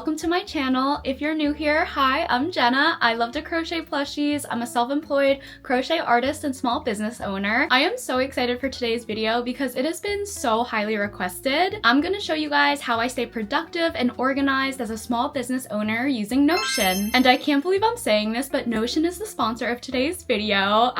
welcome to my channel. If you're new here, hi, I'm Jenna. I love to crochet plushies. I'm a self-employed crochet artist and small business owner. I am so excited for today's video because it has been so highly requested. I'm gonna show you guys how I stay productive and organized as a small business owner using Notion. And I can't believe I'm saying this, but Notion is the sponsor of today's video.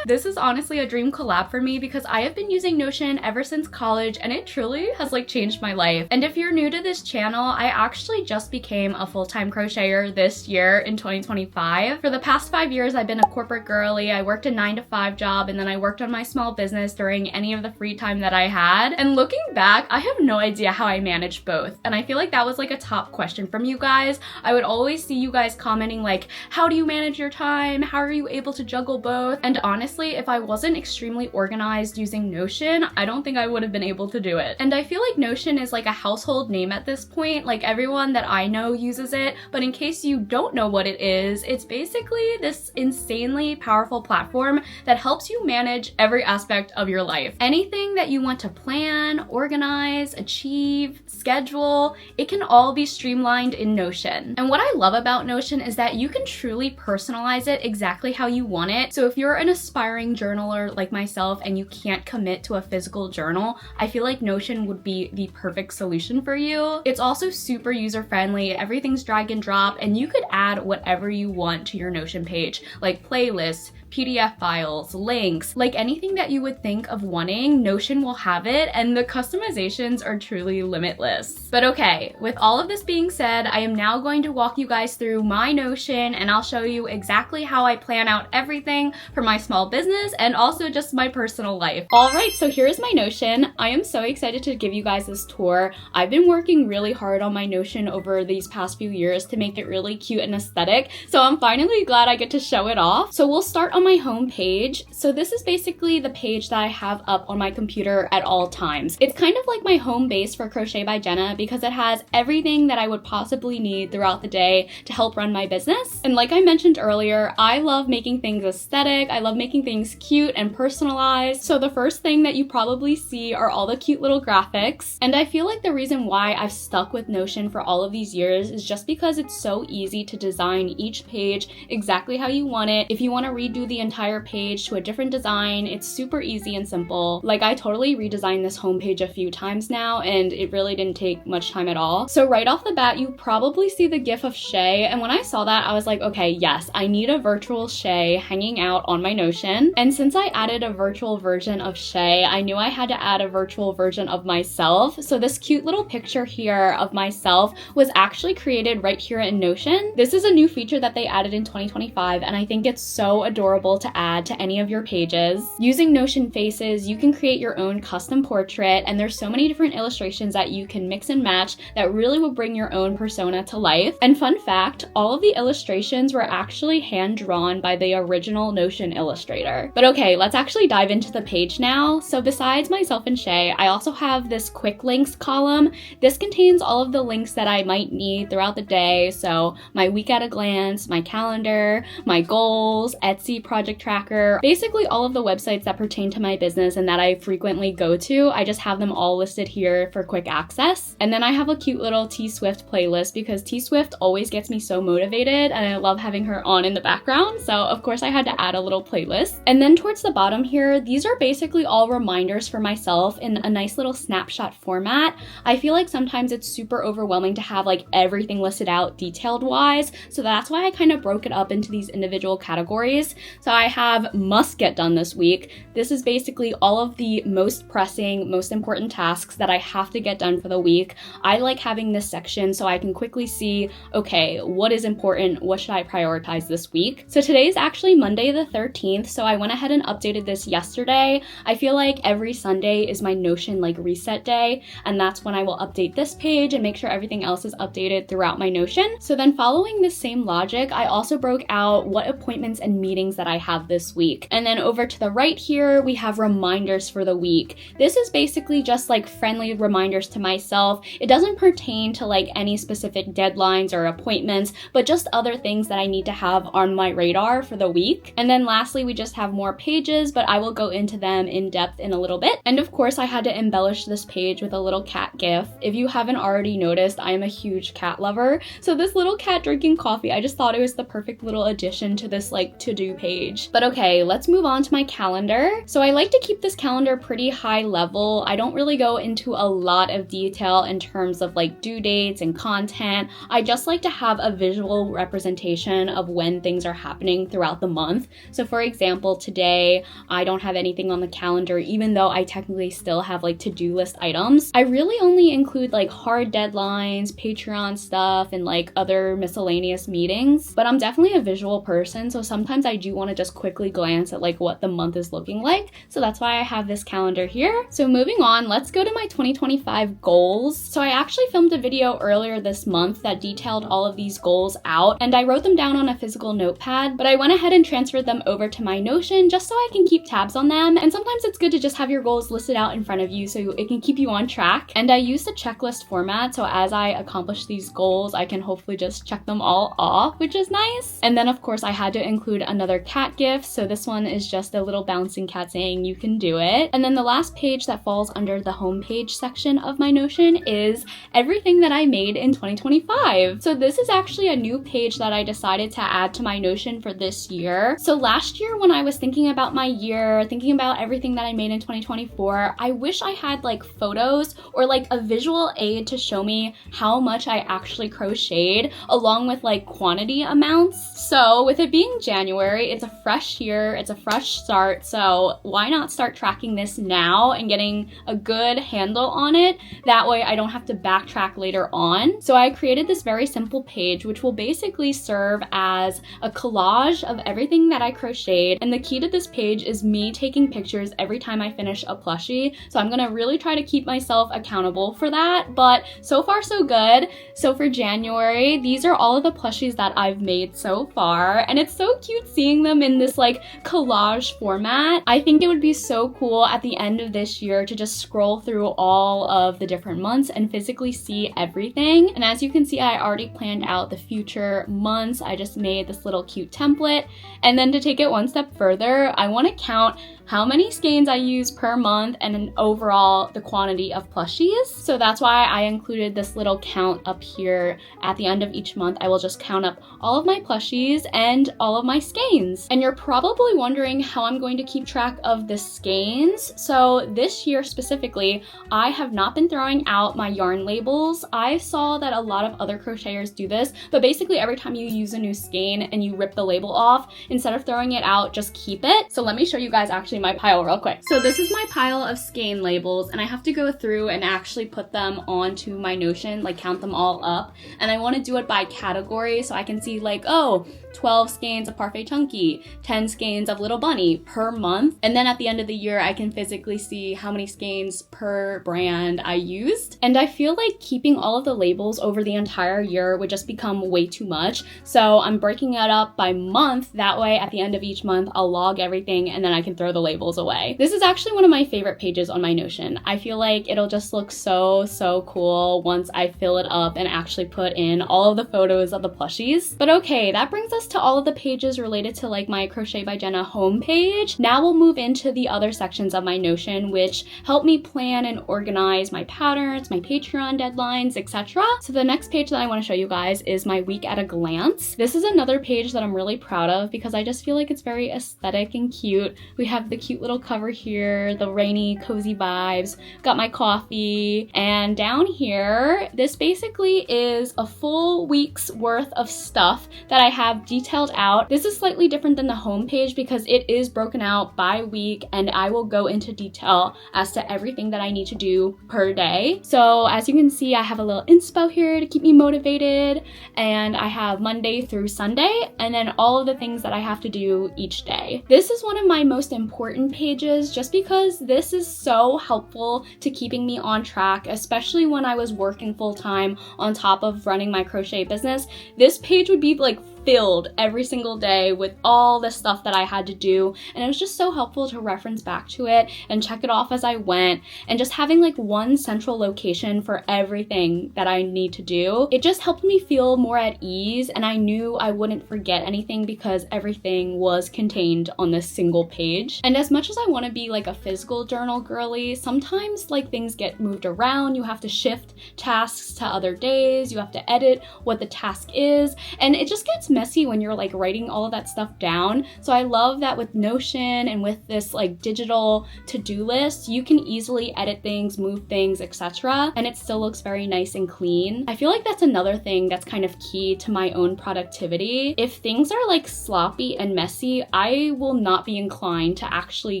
This is honestly a dream collab for me because I have been using Notion ever since college and it truly has changed my life. And if you're new to this channel, I actually just became a full-time crocheter this year in 2025. For the past 5 years, I've been a corporate girly. I worked a 9-to-5 job and then I worked on my small business during any of the free time that I had. And looking back, I have no idea how I managed both. And I feel like that was a top question from you guys. I would always see you guys commenting how do you manage your time? How are you able to juggle both? And honestly, if I wasn't extremely organized using Notion, I don't think I would have been able to do it. And I feel like Notion is a household name at this point. Everyone that I know uses it, but in case you don't know what it is, it's basically this insanely powerful platform that helps you manage every aspect of your life. Anything that you want to plan, organize, achieve, schedule, it can all be streamlined in Notion. And what I love about Notion is that you can truly personalize it exactly how you want it. So if you're an aspiring journaler like myself and you can't commit to a physical journal, I feel like Notion would be the perfect solution for you. It's also super user-friendly. Everything's drag and drop, and you could add whatever you want to your Notion page, like playlists, PDF files, links, anything that you would think of wanting, Notion will have it, and the customizations are truly limitless. But okay, with all of this being said, I am now going to walk you guys through my Notion and I'll show you exactly how I plan out everything for my small business and also just my personal life. Alright, so here's my Notion. I am so excited to give you guys this tour. I've been working really hard on my Notion over these past few years to make it really cute and aesthetic, so I'm finally glad I get to show it off. So we'll start on my home page. So this is basically the page that I have up on my computer at all times. It's kind of like my home base for Crochet by Jenna because it has everything that I would possibly need throughout the day to help run my business. And like I mentioned earlier, I love making things aesthetic. I love making things cute and personalized. So the first thing that you probably see are all the cute little graphics. And I feel like the reason why I've stuck with Notion for all of these years is just because it's so easy to design each page exactly how you want it. If you want to redo the entire page to a different design, it's super easy and simple. I totally redesigned this homepage a few times now and it really didn't take much time at all. So right off the bat, you probably see the gif of Shay, and when I saw that, I was like, okay, yes, I need a virtual Shay hanging out on my Notion. And since I added a virtual version of Shay, I knew I had to add a virtual version of myself. So this cute little picture here of myself was actually created right here in Notion. This is a new feature that they added in 2025, and I think it's so adorable to add to any of your pages. Using Notion Faces, you can create your own custom portrait, and there's so many different illustrations that you can mix and match that really will bring your own persona to life. And fun fact, all of the illustrations were actually hand-drawn by the original Notion illustrator. But okay, let's actually dive into the page now. So besides myself and Shay, I also have this quick links column. This contains all of the links that I might need throughout the day. So my week at a glance, my calendar, my goals, Etsy project tracker, basically all of the websites that pertain to my business and that I frequently go to. I just have them all listed here for quick access. And then I have a cute little T Swift playlist because T Swift always gets me so motivated and I love having her on in the background. So of course I had to add a little playlist. And then towards the bottom here, these are basically all reminders for myself in a nice little snapshot format. I feel like sometimes it's super overwhelming to have everything listed out detailed wise. So that's why I kind of broke it up into these individual categories. So I have must get done this week. This is basically all of the most pressing, most important tasks that I have to get done for the week. I like having this section so I can quickly see, okay, what is important? What should I prioritize this week? So today is actually Monday the 13th, so I went ahead and updated this yesterday. I feel like every Sunday is my Notion reset day, and that's when I will update this page and make sure everything else is updated throughout my Notion. So then following this same logic, I also broke out what appointments and meetings that that I have this week. And then over to the right here, we have reminders for the week. This is basically just like friendly reminders to myself. It doesn't pertain to like any specific deadlines or appointments, but just other things that I need to have on my radar for the week. And then lastly, we just have more pages, but I will go into them in depth in a little bit. And of course, I had to embellish this page with a little cat gif. If you haven't already noticed, I am a huge cat lover. So this little cat drinking coffee, I just thought it was the perfect little addition to this like to-do page. But okay, let's move on to my calendar. So I like to keep this calendar pretty high level. I don't really go into a lot of detail in terms of like due dates and content. I just like to have a visual representation of when things are happening throughout the month. So for example, today, I don't have anything on the calendar, even though I technically still have like to-do list items. I really only include like hard deadlines, Patreon stuff, and like other miscellaneous meetings. But I'm definitely a visual person, so sometimes I do want to just quickly glance at like what the month is looking like. So that's why I have this calendar here. So moving on, let's go to my 2025 goals. So I actually filmed a video earlier this month that detailed all of these goals out, and I wrote them down on a physical notepad, but I went ahead and transferred them over to my Notion just so I can keep tabs on them. And sometimes it's good to just have your goals listed out in front of you so it can keep you on track. And I used a checklist format, so as I accomplish these goals, I can hopefully just check them all off, which is nice. And then of course I had to include another cat gif, so this one is just a little bouncing cat saying you can do it. And then the last page that falls under the homepage section of my Notion is everything that I made in 2025. So this is actually a new page that I decided to add to my Notion for this year. So last year when I was thinking about my year, thinking about everything that I made in 2024, I wish I had like photos or like a visual aid to show me how much I actually crocheted, along with like quantity amounts. So with it being January, it's a fresh year, it's a fresh start, so why not start tracking this now and getting a good handle on it? That way I don't have to backtrack later on. So I created this very simple page which will basically serve as a collage of everything that I crocheted, and the key to this page is me taking pictures every time I finish a plushie. So I'm gonna really try to keep myself accountable for that, but so far so good. So for January, these are all of the plushies that I've made so far, and it's so cute seeing them in this like collage format. I think it would be so cool at the end of this year to just scroll through all of the different months and physically see everything. And as you can see, I already planned out the future months. I just made this little cute template. And then to take it one step further, I want to count how many skeins I use per month and then overall the quantity of plushies. So that's why I included this little count up here. At the end of each month, I will just count up all of my plushies and all of my skeins. And you're probably wondering how I'm going to keep track of the skeins. So this year specifically, I have not been throwing out my yarn labels. I saw that a lot of other crocheters do this, but basically every time you use a new skein and you rip the label off, instead of throwing it out, just keep it. So let me show you guys actually my pile real quick. So this is my pile of skein labels, and I have to go through and actually put them onto my Notion, like count them all up. And I want to do it by category so I can see like, oh, 12 skeins of Parfait Chunky, 10 skeins of Little Bunny per month. And then at the end of the year, I can physically see how many skeins per brand I used. And I feel like keeping all of the labels over the entire year would just become way too much. So I'm breaking it up by month. That way at the end of each month, I'll log everything and then I can throw the labels away. This is actually one of my favorite pages on my Notion. I feel like it'll just look so cool once I fill it up and actually put in all of the photos of the plushies. But okay, that brings us to all of the pages related to like my Crochet by Jenna homepage. Now we'll move into the other sections of my Notion, which help me plan and organize my patterns, my Patreon deadlines, etc. So the next page that I want to show you guys is my week at a glance. This is another page that I'm really proud of because I just feel like it's very aesthetic and cute. We have the cute little cover here, the rainy, cozy vibes, got my coffee, and down here, this basically is a full week's worth of stuff that I have detailed out. This is slightly different than the home page because it is broken out by week, and I will go into detail as to everything that I need to do per day. So as you can see, I have a little inspo here to keep me motivated, and I have Monday through Sunday, and then all of the things that I have to do each day. This is one of my most important pages just because this is so helpful to keeping me on track, especially when I was working full-time on top of running my crochet business. This page would be like filled every single day with all the stuff that I had to do, and it was just so helpful to reference back to it and check it off as I went, and just having like one central location for everything that I need to do, it just helped me feel more at ease, and I knew I wouldn't forget anything because everything was contained on this single page. And as much as I want to be like a physical journal girly, sometimes like things get moved around, you have to shift tasks to other days, you have to edit what the task is, and it just gets messy when you're like writing all of that stuff down. So I love that with Notion and with this like digital to-do list, you can easily edit things, move things, etc., and it still looks very nice and clean. I feel like that's another thing that's kind of key to my own productivity. If things are like sloppy and messy, I will not be inclined to actually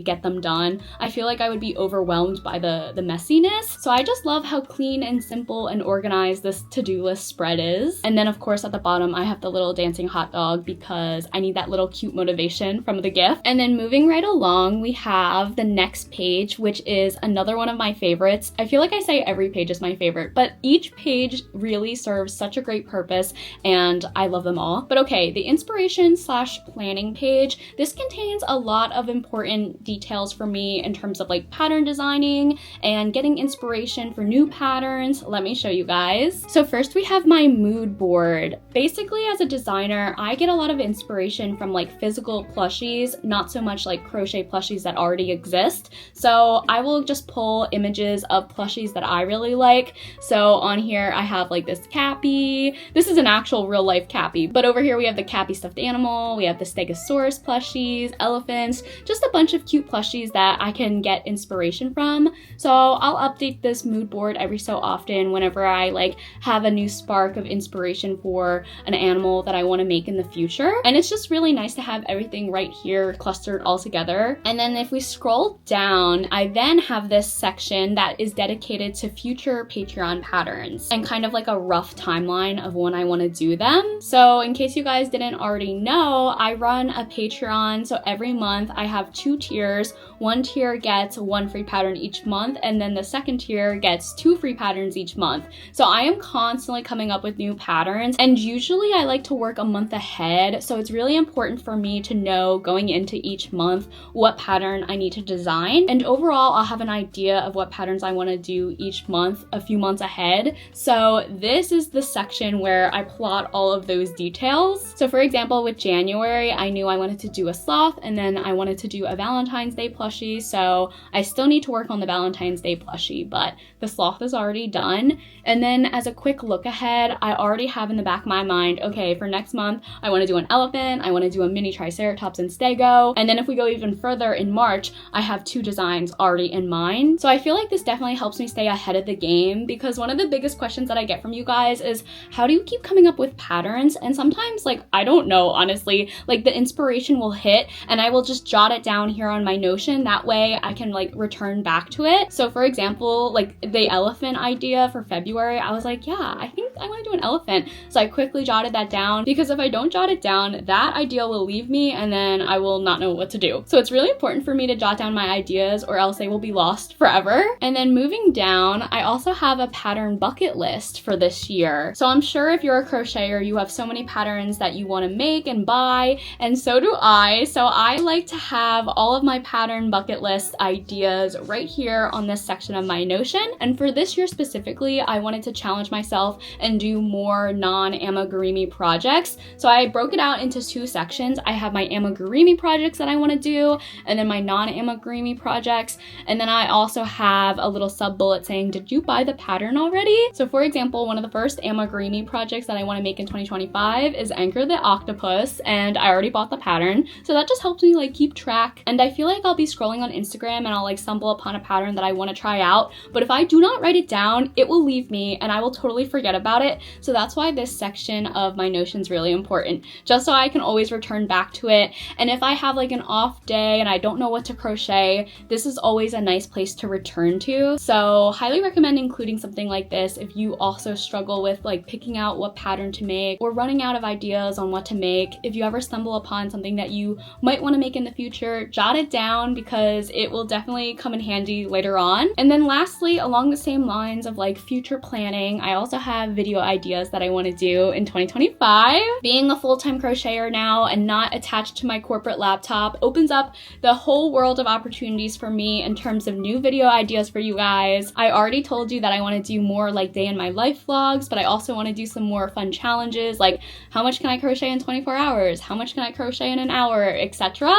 get them done. I feel like I would be overwhelmed by the messiness. So I just love how clean and simple and organized this to-do list spread is. And then of course at the bottom I have the little dancing hot dog because I need that little cute motivation from the gift. And then moving right along, we have the next page, which is another one of my favorites. I feel like I say every page is my favorite, but each page really serves such a great purpose and I love them all. But okay, the inspiration / planning page, this contains a lot of important details for me in terms of like pattern designing and getting inspiration for new patterns. Let me show you guys. So first we have my mood board. Basically, as a designer, I get a lot of inspiration from like physical plushies, not so much like crochet plushies that already exist. So I will just pull images of plushies that I really like. So on here I have like this Cappy. This is an actual real life Cappy, but over here we have the Cappy stuffed animal, we have the Stegosaurus plushies, elephants, just a bunch of cute plushies that I can get inspiration from. So I'll update this mood board every so often whenever I like have a new spark of inspiration for an animal that I want to make in the future. And it's just really nice to have everything right here clustered all together. And then if we scroll down, I then have this section that is dedicated to future Patreon patterns and kind of like a rough timeline of when I want to do them. So in case you guys didn't already know, I run a Patreon. So every month I have 2 tiers. One tier gets 1 free pattern each month, and then the second tier gets 2 free patterns each month. So I am constantly coming up with new patterns, and usually I like to work a month ahead. So it's really important for me to know going into each month what pattern I need to design. And overall, I'll have an idea of what patterns I want to do each month a few months ahead. So this is the section where I plot all of those details. So for example, with January, I knew I wanted to do a sloth, and then I wanted to do a Valentine's Day plushie. So I still need to work on the Valentine's Day plushie, but the sloth is already done. And then as a quick look ahead, I already have in the back of my mind, okay, for next month, I want to do an elephant, I want to do a mini triceratops and stego. And then if we go even further in March, I have 2 designs already in mind. So I feel like this definitely helps me stay ahead of the game, because one of the biggest questions that I get from you guys is, how do you keep coming up with patterns? And sometimes, like, I don't know, honestly, like the inspiration will hit and I will just jot it down here on my Notion. That way I can like return back to it. So for example, like the elephant idea for February, I was like, yeah, I think I want to do an elephant. So I quickly jotted that down, because if I don't jot it down, that idea will leave me and then I will not know what to do. So it's really important for me to jot down my ideas, or else they will be lost forever. And then moving down, I also have a pattern bucket list for this year. So I'm sure if you're a crocheter, you have so many patterns that you want to make and buy, and so do I. So I like to have all of my pattern bucket list ideas right here on this section of my Notion. And for this year specifically, I wanted to challenge myself and do more non-amigurumi projects. So I broke it out into 2 sections. I have my amigurumi projects that I want to do, and then my non-amigurumi projects. And then I also have a little sub bullet saying, did you buy the pattern already? So for example, one of the first amigurumi projects that I want to make in 2025 is Anchor the Octopus, and I already bought the pattern. So that just helps me like keep track. And I feel like I'll be scrolling on Instagram and I'll like stumble upon a pattern that I want to try out. But if I do not write it down, it will leave me and I will totally forget about it. So that's why this section of my Notion is really important, just so I can always return back to it. And if I have like an off day and I don't know what to crochet, this is always a nice place to return to. So highly recommend including something like this if you also struggle with like picking out what pattern to make or running out of ideas on what to make. If you ever stumble upon something that you might want to make in the future, jot it down, because it will definitely come in handy later on. And then lastly, along the same lines of like future planning, I also have video ideas that I want to do in 2025. Being a full-time crocheter now and not attached to my corporate laptop opens up the whole world of opportunities for me in terms of new video ideas for you guys. I already told you that I want to do more like day in my life vlogs, but I also want to do some more fun challenges like how much can I crochet in 24 hours? How much can I crochet in an hour, etc.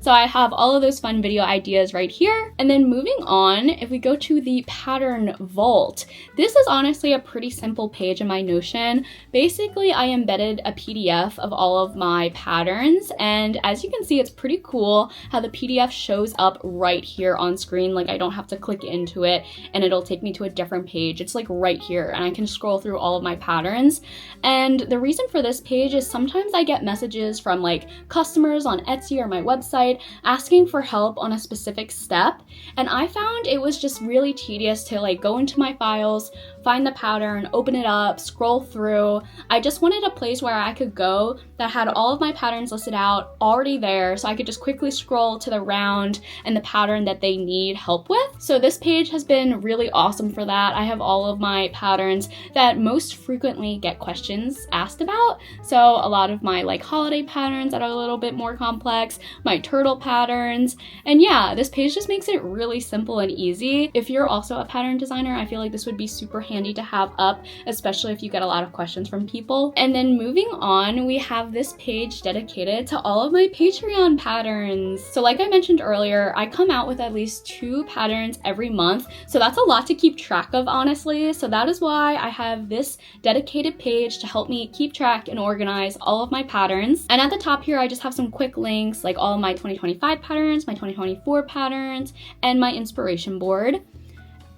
So I have all of those fun video ideas right here. And then moving on, if we go to the pattern vault, this is honestly a pretty simple page in my Notion. Basically, I embedded a PDF of all of my patterns, and as you can see, it's pretty cool how the PDF shows up right here on screen. Like I don't have to click into it and it'll take me to a different page. It's like right here and I can scroll through all of my patterns. And the reason for this page is sometimes I get messages from like customers on Etsy or my website asking for help on a specific step, and I found it was just really tedious to like go into my files, find the pattern, open it up, scroll through. I just wanted a place where I could go that had all of my patterns listed out already there, so I could just quickly scroll to the round and the pattern that they need help with. So this page has been really awesome for that. I have all of my patterns that most frequently get questions asked about. So a lot of my like holiday patterns that are a little bit more complex, my turtle patterns, and yeah, this page just makes it really simple and easy. If you're also a pattern designer, I feel like this would be super handy to have up, especially if you get a lot of questions from people. And then moving on, we have this page dedicated to all of my Patreon patterns. So like I mentioned earlier, I come out with at least 2 patterns every month, so that's a lot to keep track of, honestly. So that is why I have this dedicated page to help me keep track and organize all of my patterns. And at the top here, I just have some quick links like all of my 2025 patterns, my 2024 patterns, and my inspiration board.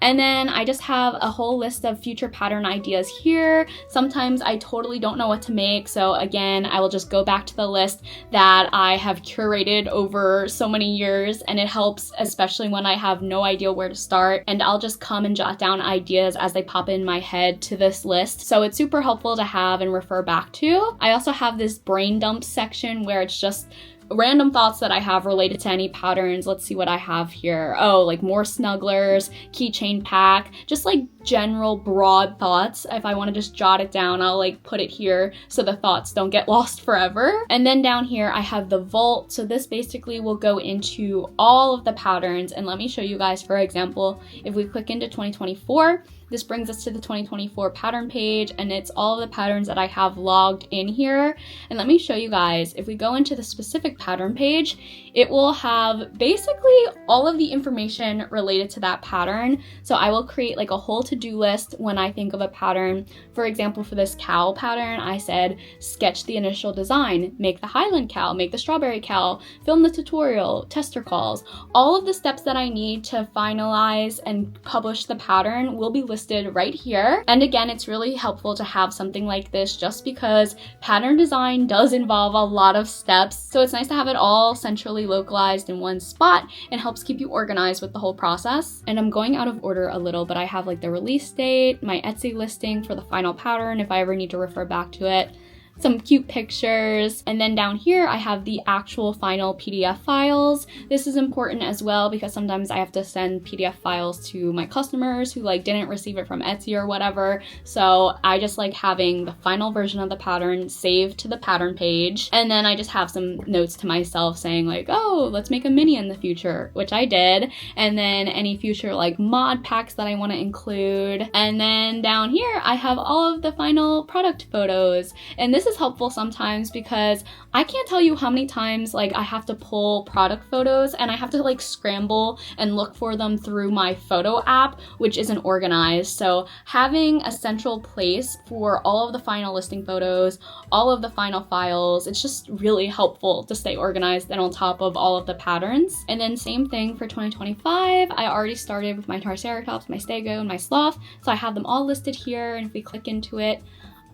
And then I just have a whole list of future pattern ideas here. Sometimes I totally don't know what to make, so again, I will just go back to the list that I have curated over so many years, and it helps especially when I have no idea where to start, and I'll just come and jot down ideas as they pop in my head to this list. So it's super helpful to have and refer back to. I also have this brain dump section where it's just random thoughts that I have related to any patterns. Let's see what I have here. Oh, like more snugglers, keychain pack, just like general broad thoughts. If I want to just jot it down, I'll like put it here so the thoughts don't get lost forever. And then down here I have the vault. So this basically will go into all of the patterns, and let me show you guys. For example, if we click into 2024, this brings us to the 2024 pattern page, and it's all of the patterns that I have logged in here. And let me show you guys, if we go into the specific pattern page, it will have basically all of the information related to that pattern. So I will create like a whole to-do list when I think of a pattern. For example, for this cow pattern, I said, sketch the initial design, make the Highland cow, make the strawberry cow, film the tutorial, tester calls. All of the steps that I need to finalize and publish the pattern will be listed right here. And again, it's really helpful to have something like this just because pattern design does involve a lot of steps. So it's nice to have it all centrally localized in one spot and helps keep you organized with the whole process. And I'm going out of order a little, but I have like the release date, my Etsy listing for the final pattern if I ever need to refer back to it, some cute pictures, and then down here I have the actual final PDF files. This is important as well because sometimes I have to send PDF files to my customers who like didn't receive it from Etsy or whatever, so I just like having the final version of the pattern saved to the pattern page. And then I just have some notes to myself saying like, oh, let's make a mini in the future, which I did, and then any future like mod packs that I want to include. And then down here I have all of the final product photos, and this is helpful sometimes because I can't tell you how many times like I have to pull product photos and I have to like scramble and look for them through my photo app, which isn't organized. So having a central place for all of the final listing photos, all of the final files, it's just really helpful to stay organized and on top of all of the patterns. And then same thing for 2025, I already started with my Triceratops, my Stego, and my Sloth, so I have them all listed here, and if we click into it,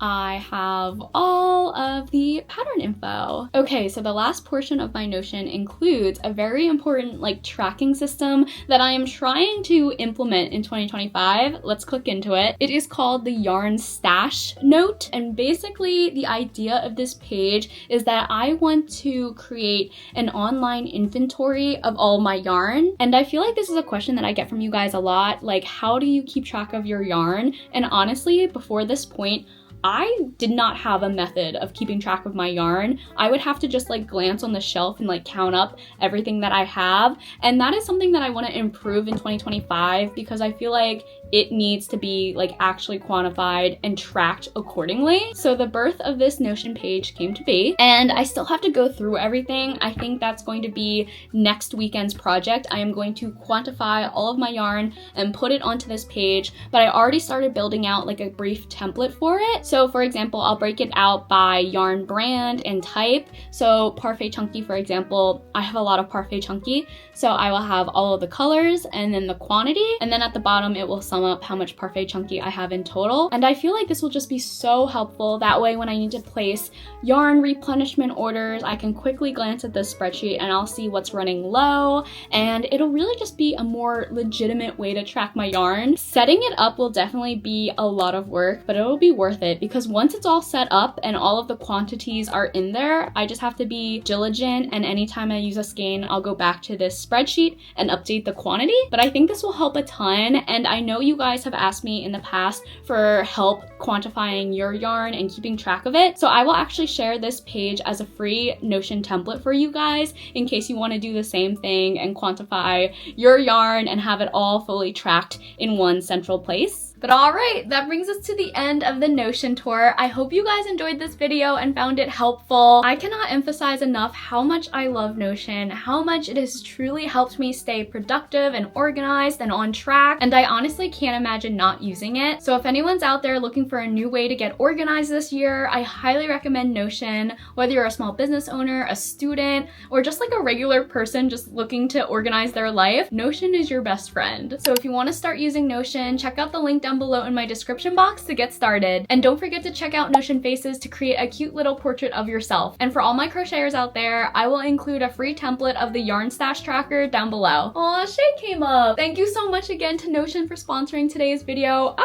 I have all of the pattern info. Okay, so the last portion of my Notion includes a very important like tracking system that I am trying to implement in 2025. Let's click into it. It is called the yarn stash note, and basically the idea of this page is that I want to create an online inventory of all my yarn. And I feel like this is a question that I get from you guys a lot, like how do you keep track of your yarn? And honestly, before this point, I did not have a method of keeping track of my yarn. I would have to just like glance on the shelf and like count up everything that I have. And that is something that I want to improve in 2025 because I feel like it needs to be like actually quantified and tracked accordingly. So the birth of this Notion page came to be, and I still have to go through everything. I think that's going to be next weekend's project. I am going to quantify all of my yarn and put it onto this page, but I already started building out like a brief template for it. So for example, I'll break it out by yarn brand and type. So Parfait Chunky, for example, I have a lot of Parfait Chunky, so I will have all of the colors and then the quantity, and then at the bottom it will sum up how much Parfait Chunky I have in total. And I feel like this will just be so helpful. That way when I need to place yarn replenishment orders, I can quickly glance at this spreadsheet and I'll see what's running low, and it'll really just be a more legitimate way to track my yarn. Setting it up will definitely be a lot of work, but it'll be worth it because once it's all set up and all of the quantities are in there, I just have to be diligent, and anytime I use a skein, I'll go back to this spreadsheet and update the quantity. But I think this will help a ton, and I know you guys have asked me in the past for help quantifying your yarn and keeping track of it. So I will actually share this page as a free Notion template for you guys in case you want to do the same thing and quantify your yarn and have it all fully tracked in one central place. But all right, that brings us to the end of the Notion tour. I hope you guys enjoyed this video and found it helpful. I cannot emphasize enough how much I love Notion, how much it has truly helped me stay productive and organized and on track, and I honestly can't imagine not using it. So if anyone's out there looking for a new way to get organized this year, I highly recommend Notion. Whether you're a small business owner, a student, or just like a regular person just looking to organize their life, Notion is your best friend. So if you want to start using Notion, check out the link down below in my description box to get started. And don't forget to check out Notion Faces to create a cute little portrait of yourself. And for all my crocheters out there, I will include a free template of the yarn stash tracker down below. Aw, Shay came up. Thank you so much again to Notion for sponsoring today's video.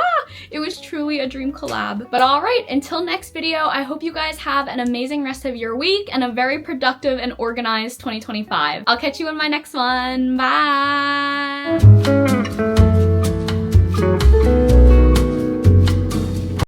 It was truly a dream collab. But all right, until next video, I hope you guys have an amazing rest of your week and a very productive and organized 2025. I'll catch you in my next one. Bye!